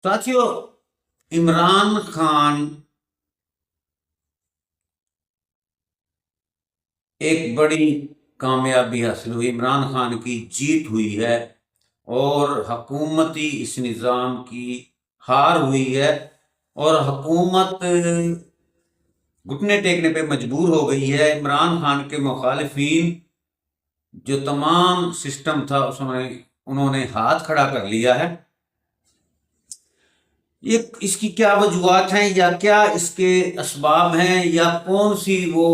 ساتھیو، عمران خان ایک بڑی کامیابی حاصل ہوئی، عمران خان کی جیت ہوئی ہے اور حکومتی اس نظام کی ہار ہوئی ہے، اور حکومت گھٹنے ٹیکنے پہ مجبور ہو گئی ہے۔ عمران خان کے مخالفین جو تمام سسٹم تھا اس میں انہوں نے ہاتھ کھڑا کر لیا ہے۔ یہ اس کی کیا وجوہات ہیں یا کیا اس کے اسباب ہیں یا کون سی وہ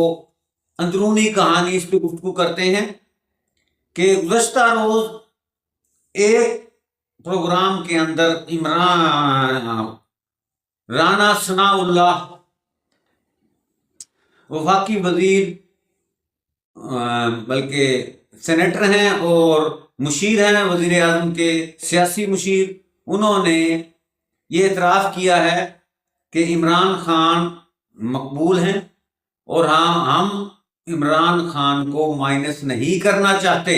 اندرونی کہانی اس پہ گفتگو کرتے ہیں کہ گزشتہ روز ایک پروگرام کے اندر رانا ثناء اللہ وفاقی وزیر بلکہ سینیٹر ہیں اور مشیر ہیں وزیر اعظم کے، سیاسی مشیر، انہوں نے یہ اعتراف کیا ہے کہ عمران خان مقبول ہیں اور ہم عمران خان کو مائنس نہیں کرنا چاہتے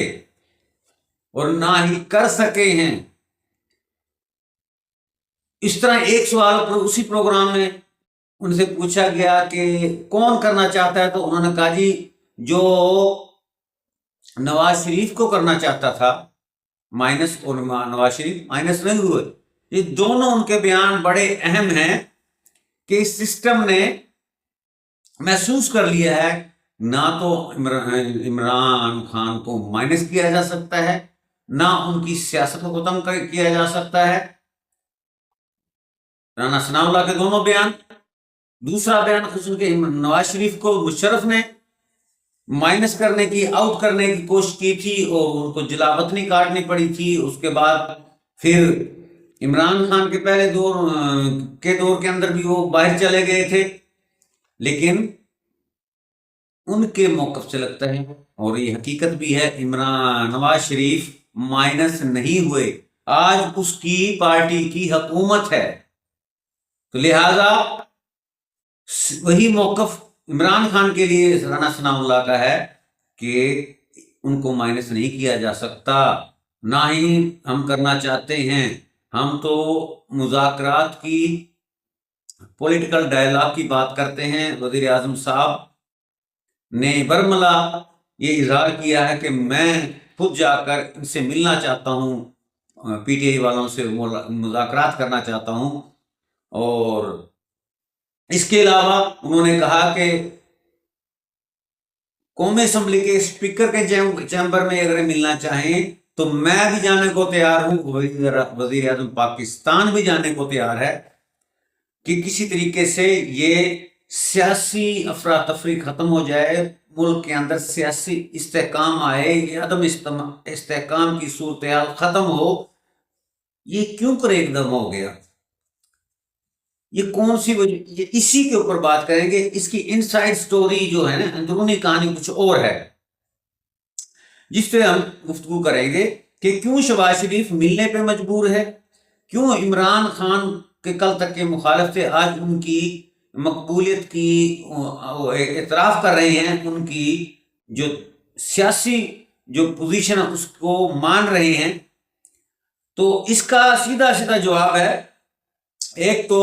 اور نہ ہی کر سکے ہیں۔ اس طرح ایک سوال پر اسی پروگرام میں ان سے پوچھا گیا کہ کون کرنا چاہتا ہے، تو انہوں نے کہا جی جو نواز شریف کو کرنا چاہتا تھا مائنس، اور نواز شریف مائنس نہیں ہوئے۔ یہ دونوں ان کے بیان بڑے اہم ہیں کہ اس سسٹم نے محسوس کر لیا ہے نہ تو عمران خان کو مائنس کیا جا سکتا ہے، نہ ان کی سیاست کو ختم کیا جا سکتا ہے۔ رانا ثناء اللہ کے دونوں بیان، دوسرا بیان خصوصاً کہ نواز شریف کو مشرف نے مائنس کرنے کی، آؤٹ کرنے کی کوشش کی تھی اور ان کو جلا وطنی کاٹنی پڑی تھی۔ اس کے بعد پھر عمران خان کے پہلے دور کے اندر بھی وہ باہر چلے گئے تھے، لیکن ان کے موقف سے لگتا ہے اور یہ حقیقت بھی ہے نواز شریف مائنس نہیں ہوئے، آج اس کی پارٹی کی حکومت ہے، تو لہذا وہی موقف عمران خان کے لیے رانا ثناء اللہ کا ہے کہ ان کو مائنس نہیں کیا جا سکتا، نہ ہی ہم کرنا چاہتے ہیں۔ ہم تو مذاکرات کی، پولیٹیکل ڈائلاگ کی بات کرتے ہیں۔ وزیر اعظم صاحب نے برملا یہ اظہار کیا ہے کہ میں خود جا کر ان سے ملنا چاہتا ہوں، پی ٹی آئی والوں سے مذاکرات کرنا چاہتا ہوں، اور اس کے علاوہ انہوں نے کہا کہ قومی اسمبلی کے اسپیکر کے چیمبر میں اگر ملنا چاہیں تو میں بھی جانے کو تیار ہوں، وزیر اعظم پاکستان بھی جانے کو تیار ہے کہ کسی طریقے سے یہ سیاسی افراتفری ختم ہو جائے، ملک کے اندر سیاسی استحکام آئے، یہ عدم استحکام کی صورتحال ختم ہو۔ یہ کیوں کر ایک دم ہو گیا؟ یہ کون سی وجہ؟ یہ اسی کے اوپر بات کریں گے۔ اس کی انسائیڈ سٹوری جو ہے نا، اندرونی کہانی کچھ اور ہے، جس پہ ہم گفتگو کریں گے کہ کیوں شہباز شریف ملنے پہ مجبور ہے، کیوں عمران خان کے کل تک کے مخالف تھے آج ان کی مقبولیت کی اعتراف کر رہے ہیں، ان کی جو سیاسی جو پوزیشن ہے اس کو مان رہے ہیں۔ تو اس کا سیدھا سیدھا جواب ہے، ایک تو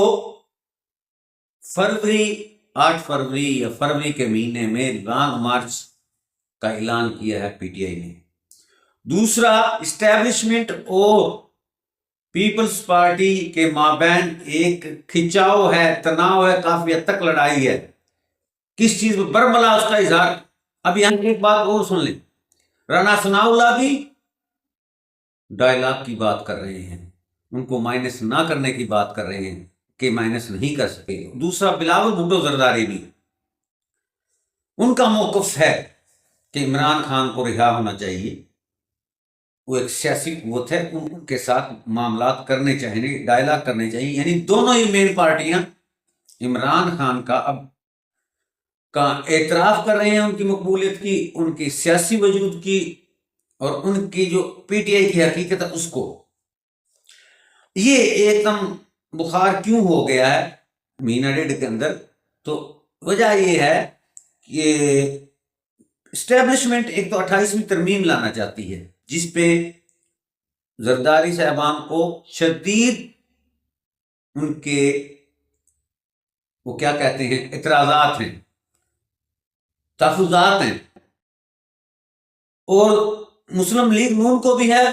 8 فروری یا فروری کے مہینے میں لانگ مارچ کا اعلان کیا ہے پی ٹی آئی نے۔ دوسرا، اسٹیبلشمنٹ اور پیپلز پارٹی کے مابین ایک کھچاؤ ہے، تناؤ ہے، کافی حد تک لڑائی ہے۔ کس چیز میں؟ برملا اس کا اظہار۔ اب یہاں ایک بات اور سن لیں، رانا ثناء اللہ بھی ڈائلاگ کی بات کر رہے ہیں، ان کو مائنس نہ کرنے کی بات کر رہے ہیں کہ مائنس نہیں کر سکے۔ دوسرا، بلاول بھٹو زرداری بھی، ان کا موقف ہے کہ عمران خان کو رہا ہونا چاہیے، وہ ایک سیاسی قوت ہے، ان کے ساتھ معاملات کرنے چاہیے، ڈائلاگ کرنے چاہیے۔ یعنی دونوں ہی مین پارٹیاں عمران خان کا اعتراف کر رہے ہیں، ان کی مقبولیت کی، ان کی سیاسی وجود کی، اور ان کی جو پی ٹی آئی کی حقیقت ہے اس کو۔ یہ ایک دم بخار کیوں ہو گیا ہے مہینہ ڈیڑھ کے اندر؟ تو وجہ یہ ہے کہ اسٹیبلشمنٹ ایک تو 28ویں ترمیم لانا چاہتی ہے، جس پہ زرداری صاحبان کو شدید ان کے وہ کیا کہتے ہیں اعتراضات ہیں، تحفظات ہیں، اور مسلم لیگ نون کو بھی ہے۔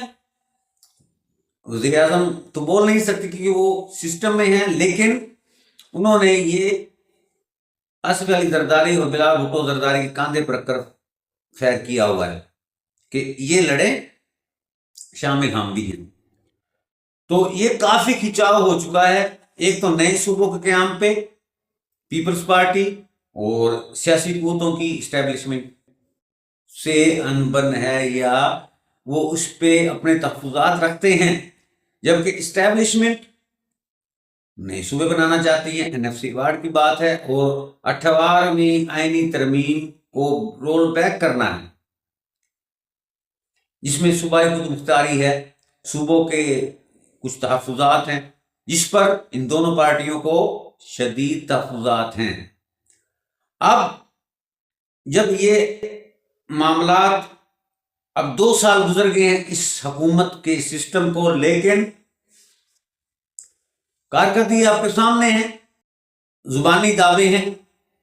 وزیر اعظم تو بول نہیں سکتے کیونکہ وہ سسٹم میں ہیں، لیکن انہوں نے یہ اسف علی زرداری اور بلال بھٹو زرداری کے کاندھے پر رکھ کر فیل کیا ہوا ہے کہ یہ لڑے شامل ہم بھی ہیں۔ تو یہ کافی کھینچاؤ ہو چکا ہے، ایک تو نئے صوبوں کے قیام پہ پیپلز پارٹی اور سیاسی قوتوں کی اسٹیبلشمنٹ سے انبن ہے، یا وہ اس پہ اپنے تحفظات رکھتے ہیں، جبکہ اسٹیبلشمنٹ نئے صوبے بنانا چاہتی ہے۔ NFC ایوارڈ کی بات ہے، اور 58ویں آئینی ترمیم کو رول بیک کرنا ہے، جس میں صوبائی خود مختاری ہے، صوبوں کے کچھ تحفظات ہیں، جس پر ان دونوں پارٹیوں کو شدید تحفظات ہیں۔ اب جب یہ معاملات اب 2 سال گزر گئے ہیں اس حکومت کے سسٹم کو، لیکن کارکردگی آپ کے سامنے ہے، زبانی دعوے ہیں،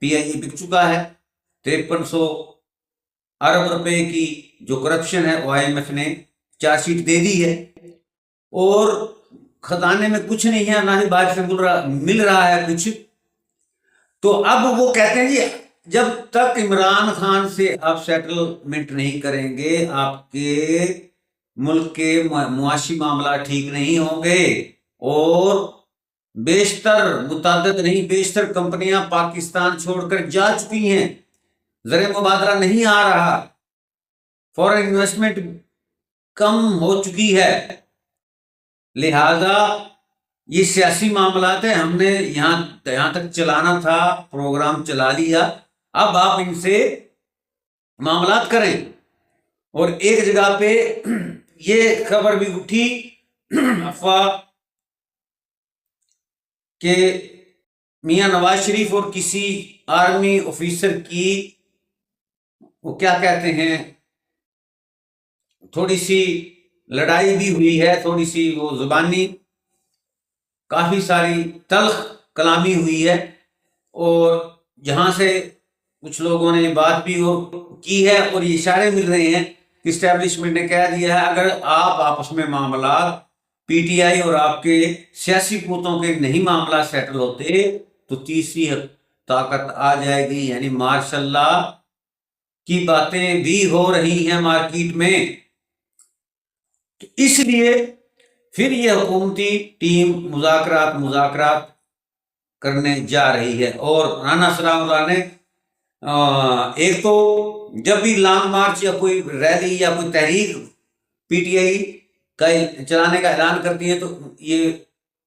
PIA بک چکا ہے، 5300 ارب روپے کی جو کرپشن ہے وہ IMF نے چارج شیٹ دے دی ہے، اور خزانے میں کچھ نہیں ہے، نہ ہی باہر سے مل رہا ہے کچھ۔ تو اب وہ کہتے ہیں جی جب تک عمران خان سے آپ سیٹلمنٹ نہیں کریں گے، آپ کے ملک کے معاشی معاملات ٹھیک نہیں ہوں گے، اور بیشتر متعدد نہیں بیشتر کمپنیاں پاکستان چھوڑ کر جا چکی ہیں، زر مبادلہ نہیں آ رہا، فورن انویسٹمنٹ کم ہو چکی ہے، لہذا یہ سیاسی معاملات ہیں، ہم نے یہاں تک چلانا تھا، پروگرام چلا لیا، اب آپ ان سے معاملات کریں۔ اور ایک جگہ پہ یہ خبر بھی اٹھی افواہ کہ میاں نواز شریف اور کسی آرمی آفیسر کی وہ کیا کہتے ہیں تھوڑی سی لڑائی بھی ہوئی ہے، تھوڑی سی وہ زبانی کافی ساری تلخ کلامی ہوئی ہے، اور جہاں سے کچھ لوگوں نے بات بھی کی ہے، اور یہ اشارے مل رہے ہیں کہ اسٹیبلشمنٹ نے کہہ دیا ہے اگر آپ آپس میں معاملات PTI اور آپ کے سیاسی قوتوں کے نہیں معاملات سیٹل ہوتے تو تیسری طاقت آ جائے گی، یعنی مارشل لا کی باتیں بھی ہو رہی ہیں مارکیٹ میں۔ تو اس لیے پھر یہ حکومتی ٹیم مذاکرات کرنے جا رہی ہے، اور رانا ثناء اللہ نے ایک تو جب بھی لانگ مارچ یا کوئی ریلی یا کوئی تحریک PTI کا چلانے کا اعلان کرتی ہے تو یہ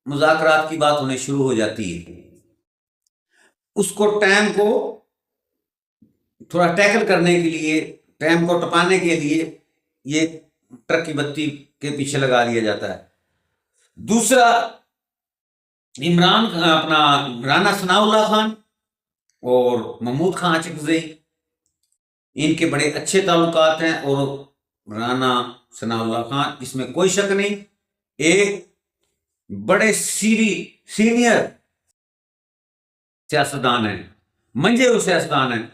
مذاکرات کی بات ہونے شروع ہو جاتی ہے، اس کو ٹائم کو تھوڑا ٹیکل کرنے کے لیے، ٹائم کو ٹپانے کے لیے یہ ٹرک کی بتی کے پیچھے لگا دیا جاتا ہے۔ دوسرا رانا ثناء اللہ خان اور محمود خان اچکزئی، ان کے بڑے اچھے تعلقات ہیں، اور رانا ثناء اللہ خان اس میں کوئی شک نہیں ایک بڑے سینئر سیاستدان ہیں، منجے ہوئے سیاستدان ہیں۔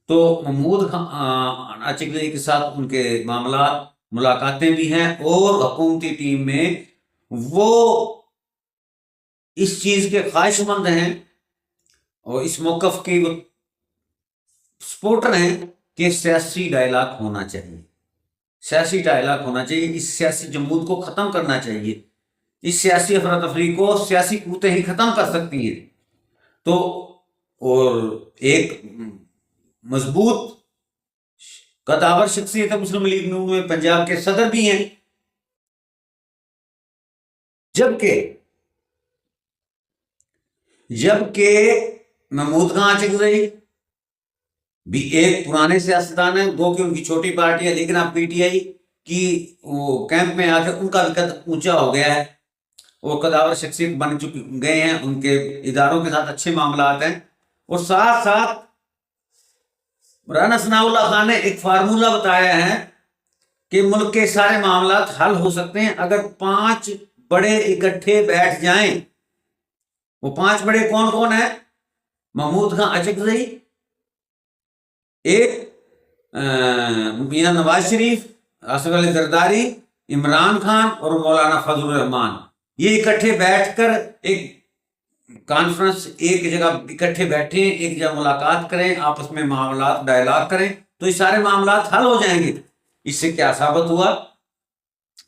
تو محمود خان اچکزئی کے ساتھ ان کے معاملات ملاقاتیں بھی ہیں، اور حکومتی ٹیم میں وہ اس چیز کے خواہش مند ہیں اور اس موقف کی وہ سپورٹر ہیں کہ سیاسی ڈائلاگ ہونا چاہیے، سیاسی ڈائلاگ ہونا چاہیے، اس سیاسی جمود کو ختم کرنا چاہیے، اس سیاسی افراتفری کو سیاسی قوتیں ہی ختم کر سکتی ہیں۔ تو اور ایک مضبوط قداور شخصیت ہے مسلم لیگ نون میں، پنجاب کے صدر بھی ہیں، جبکہ محمود خان اچکزئی بھی ایک پرانے سیاستدان ہیں، گو کہ ان کی چھوٹی پارٹی ہے، لیکن اب PTI کی وہ کیمپ میں آ کے ان کا بھی قد اونچا ہو گیا ہے، وہ قداور شخصیت بن گئے ہیں، ان کے اداروں کے ساتھ اچھے معاملات ہیں۔ اور ساتھ ساتھ رانا ثناء اللہ خان نے ایک فارمولہ بتایا ہے کہ ملک کے سارے معاملات حل ہو سکتے ہیں اگر 5 بڑے اکٹھے بیٹھ جائیں، وہ 5 بڑے کون کون ہیں؟ محمود خان اچکزئی، ایک میاں نواز شریف، آصف علی زرداری، عمران خان اور مولانا فضل الرحمان. یہ اکٹھے بیٹھ کر ایک کانفرنس، ایک جگہ اکٹھے بیٹھیں، ایک جگہ ملاقات کریں، آپس میں معاملات ڈائلاگ کریں تو یہ سارے معاملات حل ہو جائیں گے. اس سے کیا ثابت ہوا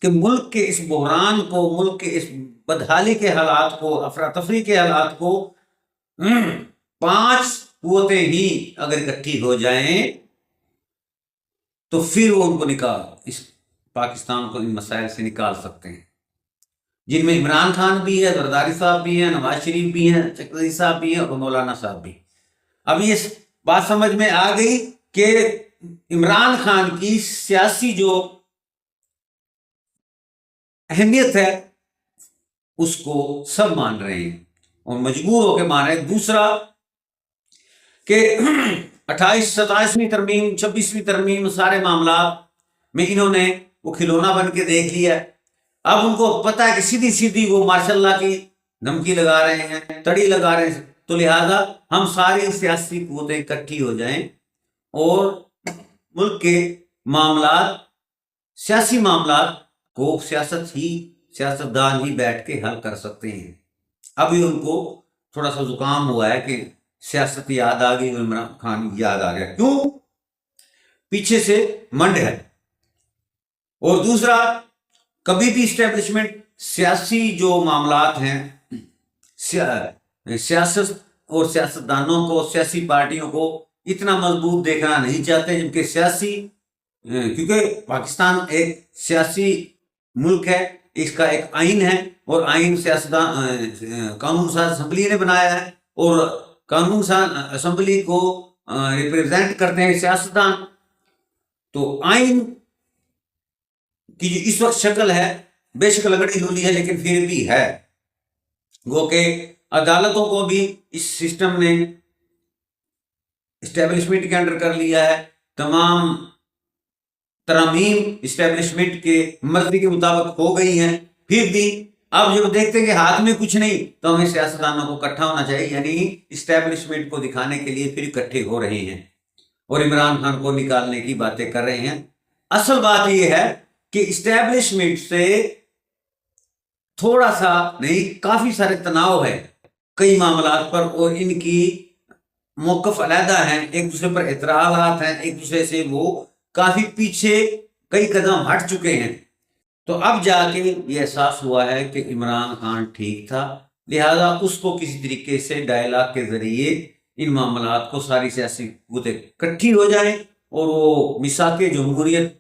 کہ ملک کے اس بحران کو، ملک کے اس بدحالی کے حالات کو، افراتفری کے حالات کو 5 قوتیں ہی اگر اکٹھی ہو جائیں تو پھر وہ ان کو اس پاکستان کو ان مسائل سے نکال سکتے ہیں، جن میں عمران خان بھی ہے، زرداری صاحب بھی ہیں، نواز شریف بھی ہیں، چکزئی صاحب بھی ہیں اور مولانا صاحب بھی. اب یہ بات سمجھ میں آ گئی کہ عمران خان کی سیاسی جو اہمیت ہے اس کو سب مان رہے ہیں اور مجبور ہو کے مان رہے ہیں. دوسرا کہ 28 27ویں ترمیم، 26ویں ترمیم، سارے معاملات میں انہوں نے وہ کھلونا بن کے دیکھ لیا. اب ان کو پتا ہے کہ سیدھی سیدھی وہ ماشاء اللہ کی دھمکی لگا رہے ہیں، تڑی لگا رہے ہیں، تو لہذا ہم ساری سیاسی قوتیں اکٹھی ہو جائیں اور ملک کے معاملات، سیاسی معاملات کو سیاستدان ہی بیٹھ کے حل کر سکتے ہیں. ابھی ان کو تھوڑا سا زکام ہوا ہے کہ سیاست یاد آ گئی، عمران خان یاد آ گیا، کیوں؟ پیچھے سے منڈ ہے. اور دوسرا، کبھی بھی اسٹیبلشمنٹ سیاسی جو معاملات ہیں، سیاست اور سیاستدانوں کو، سیاسی پارٹیوں کو اتنا مضبوط دیکھنا نہیں چاہتے، جبکہ کیونکہ پاکستان ایک سیاسی ملک ہے، اس کا ایک آئین ہے اور آئین قانون ساز اسمبلی نے بنایا ہے اور قانون ساز اسمبلی کو ریپرزینٹ کرتے ہیں سیاستدان. تو آئین کی جو اس وقت شکل ہے بے شک لگڑی لولی ہے لیکن پھر بھی ہے. گو کہ عدالتوں کو بھی اس سسٹم نے اسٹیبلشمنٹ کے انڈر کر لیا ہے، تمام ترامیم اسٹیبلشمنٹ کے مرضی کے مطابق ہو گئی ہیں. پھر بھی اب جب دیکھتے ہیں کہ ہاتھ میں کچھ نہیں تو ہمیں سیاستدانوں کو اکٹھا ہونا چاہیے، یعنی اسٹیبلشمنٹ کو دکھانے کے لیے پھر اکٹھے ہو رہے ہیں اور عمران خان کو نکالنے کی باتیں کر رہے ہیں. اصل بات یہ ہے کہ اسٹیبلشمنٹ سے تھوڑا سا نہیں، کافی سارے تناؤ ہے کئی معاملات پر اور ان کی موقف علیحدہ ہیں، ایک دوسرے پر اعتراضات ہیں، ایک دوسرے سے وہ کافی پیچھے کئی قدم ہٹ چکے ہیں. تو اب جا کے یہ احساس ہوا ہے کہ عمران خان ٹھیک تھا، لہذا اس کو کسی طریقے سے ڈائلاگ کے ذریعے ان معاملات کو ساری سیاسی قوتیں اکٹھی ہو جائیں اور وہ میثاق جمہوریت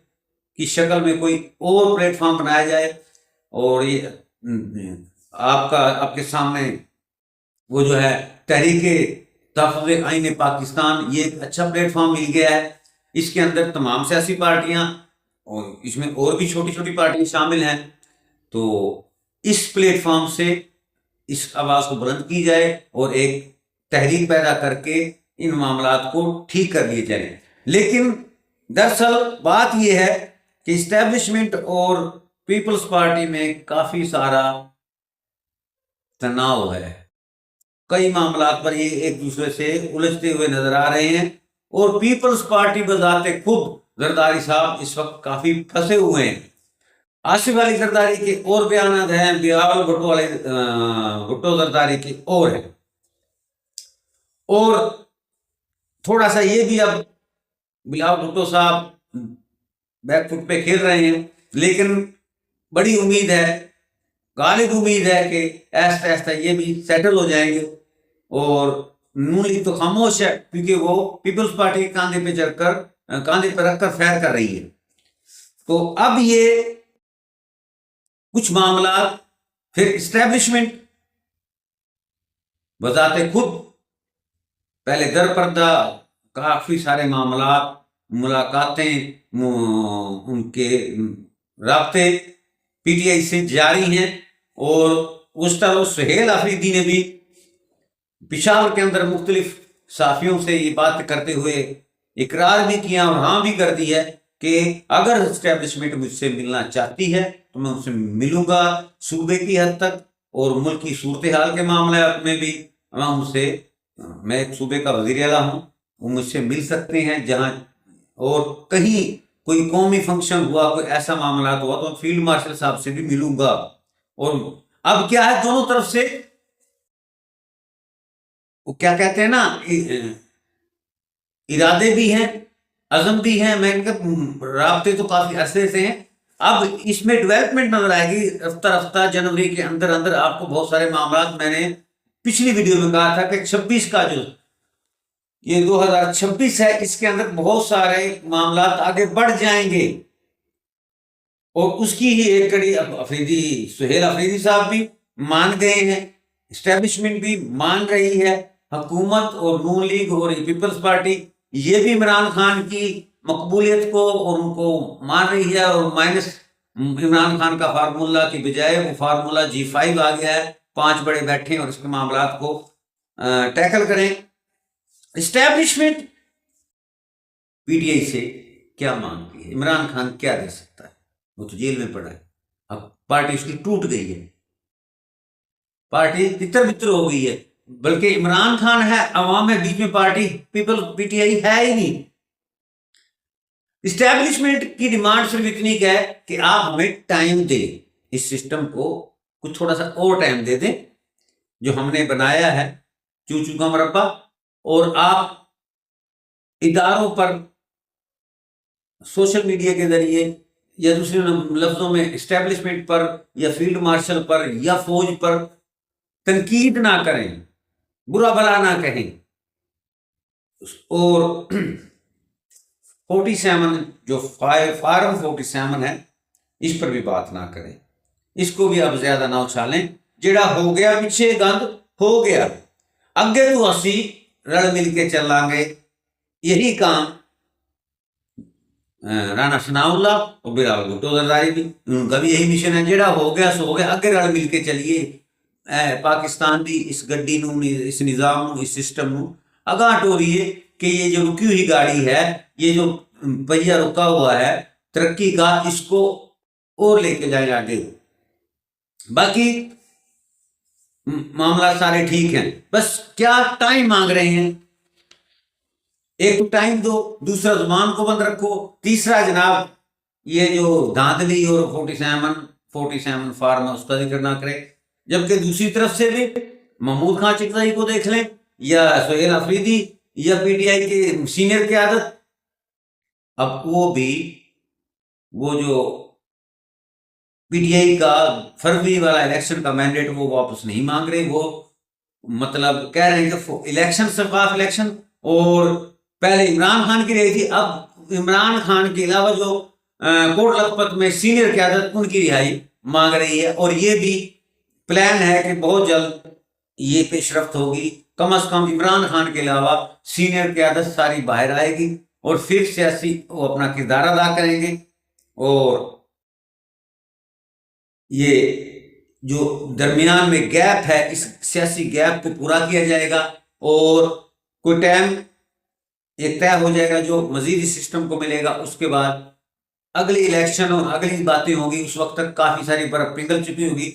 کی شکل میں کوئی اور پلیٹ فارم بنایا جائے. اور یہ آپ کے سامنے وہ جو ہے تحریک تحفظ آئین پاکستان، یہ ایک اچھا پلیٹ فارم مل گیا ہے. اس کے اندر تمام سیاسی پارٹیاں اور اس میں اور بھی چھوٹی چھوٹی پارٹیاں شامل ہیں، تو اس پلیٹ فارم سے اس آواز کو بلند کی جائے اور ایک تحریک پیدا کر کے ان معاملات کو ٹھیک کر لیے جائیں. لیکن دراصل بات یہ ہے کہ اسٹیبلشمنٹ اور پیپلز پارٹی میں کافی سارا تناؤ ہے، کئی معاملات پر یہ ایک دوسرے سے الجھتے ہوئے نظر آ رہے ہیں اور پیپلز پارٹی بذات خود زرداری صاحب اس وقت کافی پھنسے ہوئے ہیں. آصف علی زرداری کے اور بیانات ہیں، بلاول بھٹو زرداری کے اور ہیں، اور تھوڑا سا یہ بھی اب بلاول بھٹو صاحب بیک فٹ پہ کھیل رہے ہیں، لیکن بڑی امید ہے، غالب امید ہے کہ ایسا ایسا یہ بھی سیٹل ہو جائیں گے. اور نون لیگ تو خاموش ہے کیونکہ وہ پیپلز پارٹی کے کاندھے پہ رکھ کر فیر کر رہی ہے. تو اب یہ کچھ معاملات پھر اسٹیبلشمنٹ بذات خود پہلے در پردہ کافی سارے معاملات، ملاقاتیں، ان کے رابطے پی ٹی آئی سے جاری ہیں. اور استاد سہیل آفریدی نے بھی پشاور کے اندر مختلف صحافیوں سے یہ بات کرتے ہوئے اقرار بھی کیا اور ہاں بھی کر دی ہے کہ اگر اسٹیبلشمنٹ مجھ سے ملنا چاہتی ہے تو میں ان سے ملوں گا صوبے کی حد تک اور ملک کی صورتحال کے معاملات میں بھی ہم سے، میں ایک صوبے کا وزیر اعلیٰ ہوں، وہ مجھ سے مل سکتے ہیں جہاں، اور کہیں کوئی قومی فنکشن ہوا، کوئی ایسا معاملات ہوا تو فیلڈ مارشل صاحب سے بھی ملوں گا۔ اور اب کیا ہے، دونوں طرف سے وہ کیا کہتے ہیں نا، ارادے بھی ہیں، عزم بھی ہیں، میں رابطے تو کافی عرصے سے ہیں۔ اب اس میں ڈیولپمنٹ نظر آئے گی رفتہ رفتہ، جنوری کے اندر اندر آپ کو بہت سارے معاملات، میں نے پچھلی ویڈیو میں کہا تھا کہ 26 کا جو یہ 2026 ہے، اس کے اندر بہت سارے معاملات آگے بڑھ جائیں گے، اور اس کی ہی ایک کڑی اب سہیل افریدی صاحب بھی مان گئے ہیں، اسٹیبلشمنٹ بھی مان رہی ہے، حکومت اور نون لیگ اور پیپلز پارٹی یہ بھی عمران خان کی مقبولیت کو اور ان کو مان رہی ہے، اور مائنس عمران خان کا فارمولہ کی بجائے وہ فارمولہ G5 آ گیا ہے، 5 بڑے بیٹھیں اور اس کے معاملات کو ٹیکل کریں۔ اسٹیبلشمنٹ پی ٹی آئی سے کیا مانگتی ہے؟ عمران خان کیا دے سکتا ہے؟ وہ تو جیل میں پڑا ہے، اب پارٹی اس کی ٹوٹ گئی ہے، پارٹی تتر بتر ہو گئی ہے، بلکہ عمران خان ہے، عوام ہے، بیچ میں پارٹی پی ٹی آئی ہے ہی نہیں۔ اسٹیبلشمنٹ کی ڈیمانڈ صرف اتنی کیا ہے کہ آپ ہمیں ٹائم دیں، اس سسٹم کو کچھ تھوڑا سا اور ٹائم دے دیں جو ہم نے بنایا ہے چوچو کا مربع، اور آپ اداروں پر سوشل میڈیا کے ذریعے یا دوسرے لفظوں میں اسٹیبلشمنٹ پر یا فیلڈ مارشل پر یا فوج پر تنقید نہ کریں، برا بلا نہ کہیں، اور 47 جو فارم 47 ہے اس پر بھی بات نہ کریں، اس کو بھی اب زیادہ نہ اچھالیں، جڑا ہو گیا پیچھے گند ہو گیا، اگے تو اسی رل مل کے چلیں گے، یہی کام رانا ثناء اللہ اور بلاول بھٹو زرداری بھی، ان کا بھی یہی مشن ہے، جڑا ہو گیا سو ہو گیا، اگے رل مل کے چلیے، پاکستان دی اس گڈی نو، اس نظام نو، اس سسٹم نو اگاں ٹوریے کہ یہ جو رکی ہوئی گاڑی ہے، یہ جو پہیہ رکا ہوا ہے ترقی کا، اس کو اور لے کے جائیں آگے۔ باقی معاملات سارے ٹھیک ہیں، بس کیا ٹائم مانگ رہے ہیں، ایک تو ٹائم دو، دوسرا زبان کو بند رکھو، تیسرا جناب یہ جو دھاندلی اور 47 فارم اس کا ذکر نہ کرے، جبکہ دوسری طرف سے بھی محمود خان چکزئی کو دیکھ لیں یا سہیل افریدی یا پی ٹی آئی کے سینئر قیادت، اب وہ جو پی ٹی آئی کا فروری والا الیکشن کا مینڈیٹ وہ واپس نہیں مانگ رہے، وہ مطلب کہہ رہے ہیں کہ الیکشن شفاف الیکشن، اور پہلے عمران خان کی رہی تھی، اب عمران خان کے علاوہ جو کوٹ لکھپت میں سینئر قیادت ان کی رہائی مانگ رہی ہے، اور یہ بھی پلان ہے کہ بہت جلد یہ پیش رفت ہوگی، کم از کم عمران خان کے علاوہ سینئر قیادت ساری باہر آئے گی، اور پھر سیاسی وہ اپنا کردار ادا کریں گے، اور یہ جو درمیان میں گیپ ہے اس سیاسی گیپ کو پورا کیا جائے گا، اور کوئی ٹائم ایک طے ہو جائے گا جو مزید اس سسٹم کو ملے گا، اس کے بعد اگلی الیکشن اور اگلی باتیں ہوں گی، اس وقت تک کافی ساری برف پگھل چکی ہوگی،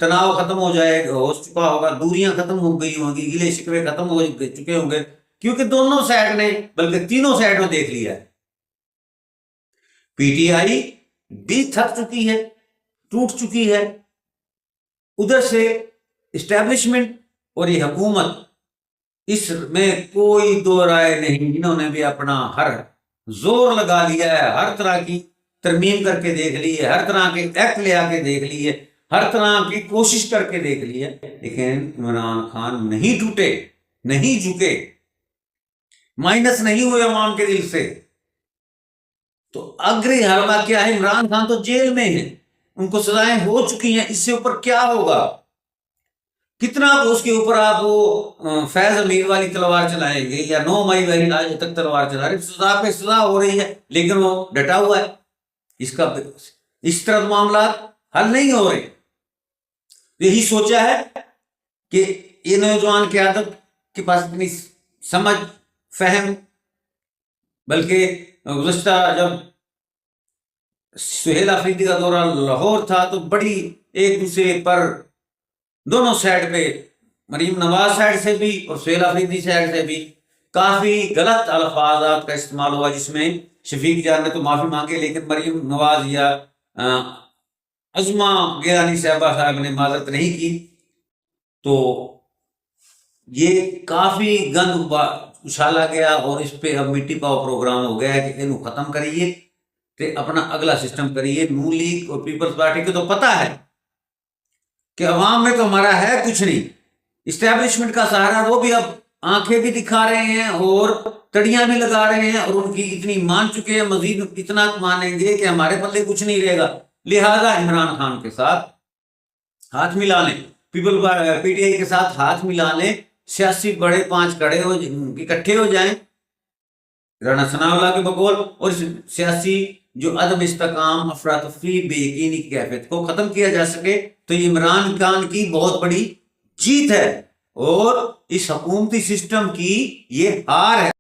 تناؤ ختم ہو چکا ہوگا، دوریاں ختم ہو گئی ہوں گی، گلے شکوے ختم ہو چکے ہوں گے، کیونکہ دونوں سائڈ نے بلکہ تینوں سائڈ میں دیکھ لیا ہے، پی ٹی آئی بھی تھک چکی ہے، ٹوٹ چکی ہے، ادھر سے اسٹیبلشمنٹ اور یہ حکومت، اس میں کوئی دو رائے نہیں، انہوں نے بھی اپنا ہر زور لگا لیا ہے، ہر طرح کی ترمیم کر کے دیکھ لی ہے، ہر طرح کے ایکٹ لے آ کے دیکھ لی ہے، ہر طرح کی کوشش کر کے دیکھ لی ہے، لیکن عمران خان نہیں ٹوٹے، نہیں جھکے، مائنس نہیں ہوئے عوام کے دل سے۔ تو اگری حربہ کیا ہے، عمران خان تو جیل میں ہیں، ان کو سزائیں ہو چکی ہیں، اس سے اوپر کیا ہوگا، کتنا اس کے اوپر آپ وہ فیض امیر والی تلوار چلائیں گے یا 9 مئی والی آج تک تلوار چلا رہے، سزا پہ سزا ہو رہی ہے لیکن وہ ڈٹا ہوا ہے، اس طرح معاملات حل نہیں ہو رہے۔ یہی سوچا ہے کہ یہ نوجوان قیادت کے پاس اتنی سمجھ فہم، بلکہ گزشتہ جب سہیل افریدی کا دورہ لاہور تھا تو بڑی ایک دوسرے پر دونوں سائڈ پہ مریم نواز سائڈ سے بھی اور سہیل آفریدی سائڈ سے بھی کافی غلط الفاظات کا استعمال ہوا، جس میں شفیق جان نے تو معافی مانگی لیکن مریم نواز یا عظما گیلانی صاحب نے معذرت نہیں کی. تو یہ کافی گند اچھالا گیا اور اس پہ اب مٹی پاؤ پروگرام ہو گیا ہے کہ انہوں ختم کریے تے اپنا اگلا سسٹم کریے. نون لیگ اور پیپلز پارٹی کو تو پتا ہے کہ عوام میں تو ہمارا ہے کچھ نہیں، اسٹیبلشمنٹ کا سہارا وہ بھی اب آنکھیں بھی دکھا رہے ہیں اور تڑیاں بھی لگا رہے ہیں اور ان کی اتنی مان چکے ہیں، مزید اتنا مانیں گے کہ ہمارے پلے کچھ نہیں رہے گا. لہذا عمران خان کے ساتھ ہاتھ ملا لیں، پی ٹی آئی کے ساتھ ہاتھ ملا لیں، سیاسی بڑے 5 کڑے ہو اکٹھے ہو جائیں رانا ثناء اللہ کے بقول، اور سیاسی جو عدم استحکام، افراتفری، بے یقینی کی کیفیت کو ختم کیا جا سکے تو یہ عمران خان کی بہت بڑی جیت ہے اور اس حکومتی سسٹم کی یہ ہار ہے.